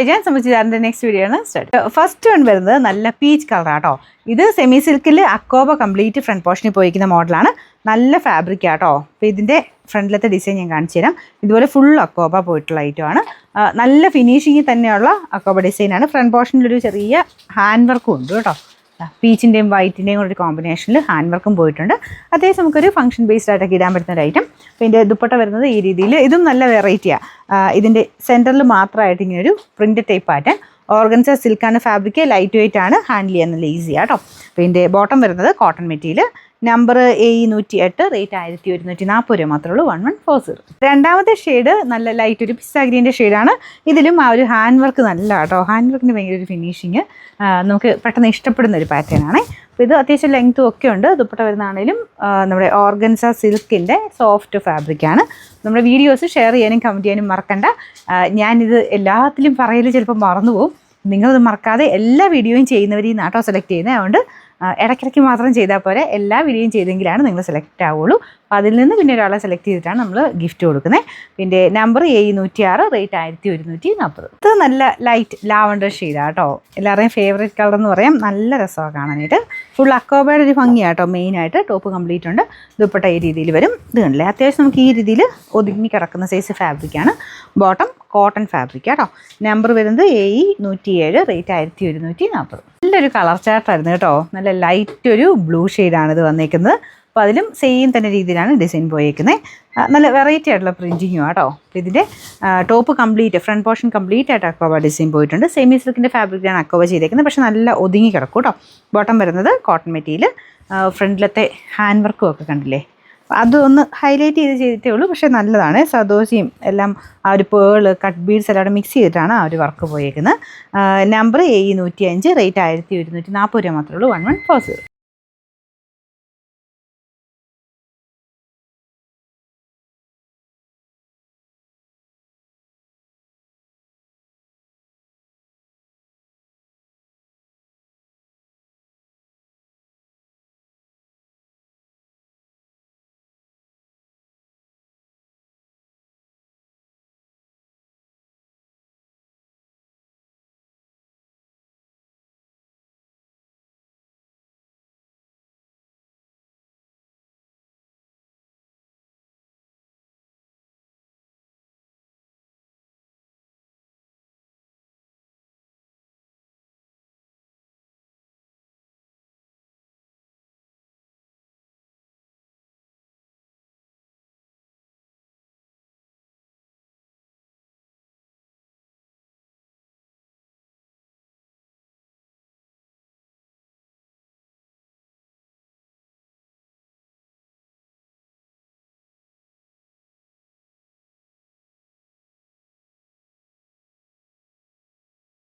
ഞാൻ സംബന്ധിച്ച് next video ആണ് സ്റ്റാർട്ട്. ഫസ്റ്റ് വൺ വരുന്നത് നല്ല പീച്ച് കളറാട്ടോ. ഇത് സെമി സിൽക്കിൽ അക്കോബ കംപ്ലീറ്റ് ഫ്രണ്ട് പോർഷനിൽ പോയിരിക്കുന്ന മോഡലാണ്. നല്ല ഫാബ്രിക് ആട്ടോ. അപ്പോൾ ഇതിൻ്റെ ഫ്രണ്ടിലത്തെ ഡിസൈൻ ഞാൻ കാണിച്ചു തരാം. ഇതുപോലെ ഫുൾ അക്കോബ പോയിട്ടുള്ള ഐറ്റമാണ്. നല്ല ഫിനിഷിങ്ങിൽ തന്നെയുള്ള അക്കോബ ഡിസൈനാണ്. ഫ്രണ്ട് പോർഷനിലൊരു ചെറിയ ഹാൻഡ് വർക്കും ഉണ്ട് കേട്ടോ. പീച്ചിൻ്റെയും വൈറ്റിൻ്റെയും കൂടെ ഒരു കോമ്പിനേഷനിൽ ഹാൻഡ് വർക്കും പോയിട്ടുണ്ട്. അത്യാവശ്യം നമുക്കൊരു ഫംഗ്ഷൻ ബേസ്ഡ് ആയിട്ടൊക്കെ ഇടാൻ പറ്റുന്ന ഒരു ഐറ്റം. അപ്പോൾ ഇതിൻ്റെ ദുപ്പട്ട വരുന്നത് ഈ രീതിയിൽ. ഇതും നല്ല വെറൈറ്റിയാണ്. ഇതിൻ്റെ സെൻറ്ററിൽ മാത്രമായിട്ട് ഇങ്ങനൊരു പ്രിൻ്റ് ടൈപ്പ് പാറ്റേൺ. ഓർഗൻസ സിൽക്കാണ് ഫാബ്രിക്. ലൈറ്റ് വെയിറ്റ് ആണ്. ഹാൻഡിൽ ചെയ്യാൻ നല്ല ഈസിയാണ് കേട്ടോ. അപ്പോൾ ഇതിൻ്റെ ബോട്ടം വരുന്നത് cotton material. Number A108, rate 1140 രൂപ മാത്രമേ ഉള്ളൂ. 1140. രണ്ടാമത്തെ ഷെയ്ഡ് നല്ല ലൈറ്റ് ഒരു പിസ്ത ഗ്രീൻ്റെ ഷെയ്ഡാണ്. ഇതിലും ആ ഒരു ഹാൻഡ് വർക്ക് നല്ല കേട്ടോ. ഹാൻഡ് വർക്കിന് ഭയങ്കര ഒരു ഫിനിഷിങ് നമുക്ക് പെട്ടെന്ന് ഇഷ്ടപ്പെടുന്ന ഒരു പാറ്റേൺ ആണ്. അപ്പോൾ ഇത് അത്യാവശ്യം ലെങ്ത്തും ഒക്കെ ഉണ്ട്. ദുപ്പട്ട വരുന്നതാണേലും നമ്മുടെ ഓർഗൻസ സിൽക്കിൻ്റെ സോഫ്റ്റ് ഫാബ്രിക്കാണ്. നമ്മുടെ വീഡിയോസ് ഷെയർ ചെയ്യാനും കമൻറ്റ് ചെയ്യാനും മറക്കണ്ട. ഞാനിത് എല്ലാത്തിലും പറയൽ ചിലപ്പോൾ മറന്നുപോകും. നിങ്ങളത് മറക്കാതെ എല്ലാ വീഡിയോയും ചെയ്യുന്നവരെയും നാട്ടോ സെലക്ട് ചെയ്യുന്നത്. അതുകൊണ്ട് ഇടയ്ക്കിടയ്ക്ക് മാത്രം ചെയ്താൽ പോരെ, എല്ലാ വീഡിയോയും ചെയ്തെങ്കിലാണ് നിങ്ങൾ സെലക്ട് ആവുള്ളൂ. അപ്പോൾ അതിൽ നിന്ന് പിന്നെ ഒരാളെ സെലക്ട് ചെയ്തിട്ടാണ് നമ്മൾ ഗിഫ്റ്റ് കൊടുക്കുന്നത്. പിന്നെ നമ്പർ A106, റേറ്റ് 1140. ഇത് നല്ല ലൈറ്റ് ലാവണ്ടർ ഷെയ്ഡാണ് കേട്ടോ. എല്ലാവരുടെയും ഫേവറേറ്റ് കളർ എന്ന് പറയാം. നല്ല രസമാണ് കാണാനായിട്ട്. ഫുൾ അക്കോബയുടെ ഒരു ഭംഗിയാണ് കേട്ടോ. മെയിനായിട്ട് ടോപ്പ് കംപ്ലീറ്റ് ഉണ്ട്. ദുപ്പട്ട ഈ രീതിയിൽ വരും. ഇത് കണ്ടില്ലേ, അത്യാവശ്യം നമുക്ക് ഈ രീതിയിൽ ഒതുങ്ങി കിടക്കുന്ന സൈസ് ഫാബ്രിക്കാണ്. ബോട്ടം കോട്ടൺ ഫാബ്രിക് കേട്ടോ. നമ്പർ വരുന്നത് A107, റേറ്റ് 1140. നല്ലൊരു കളർ ചാർട്ടായിരുന്നു കേട്ടോ. നല്ല ലൈറ്റ് ഒരു ബ്ലൂ ഷെയ്ഡാണ് ഇത് വന്നേക്കുന്നത്. അപ്പോൾ അതിലും സെയിം തന്നെ രീതിയിലാണ് ഡിസൈൻ പോയേക്കുന്നത്. നല്ല വെറൈറ്റി ആയിട്ടുള്ള പ്രിൻറ്റിങ്ങും കേട്ടോ. അപ്പോൾ ഇതിൻ്റെ top complete front portion complete ആയിട്ട് അക്കോബ ഡിസൈൻ പോയിട്ടുണ്ട്. സെമി സിൽക്കിൻ്റെ ഫാബ്രിക്കാണ് അക്കോബ ചെയ്തേക്കുന്നത്. പക്ഷേ നല്ല ഒതുങ്ങി കിടക്കും കേട്ടോ. ബോട്ടം വരുന്നത് കോട്ടൺ മെറ്റീരിയൽ. ഫ്രണ്ടിലത്തെ ഹാൻഡ് വർക്കും ഒക്കെ കണ്ടില്ലേ, അതൊന്ന് ഹൈലൈറ്റ് ചെയ്തിട്ടേ ഉള്ളൂ. പക്ഷേ നല്ലതാണ്. സദോശയും എല്ലാം ആ ഒരു പേള് കട്ട് ബീഡ്സ് എല്ലാം കൂടെ മിക്സ് ചെയ്തിട്ടാണ് ആ ഒരു വർക്ക് പോയേക്കുന്നത്. നമ്പർ A105, റേറ്റ് 1140 രൂപ മാത്രമേ ഉള്ളൂ. 1140.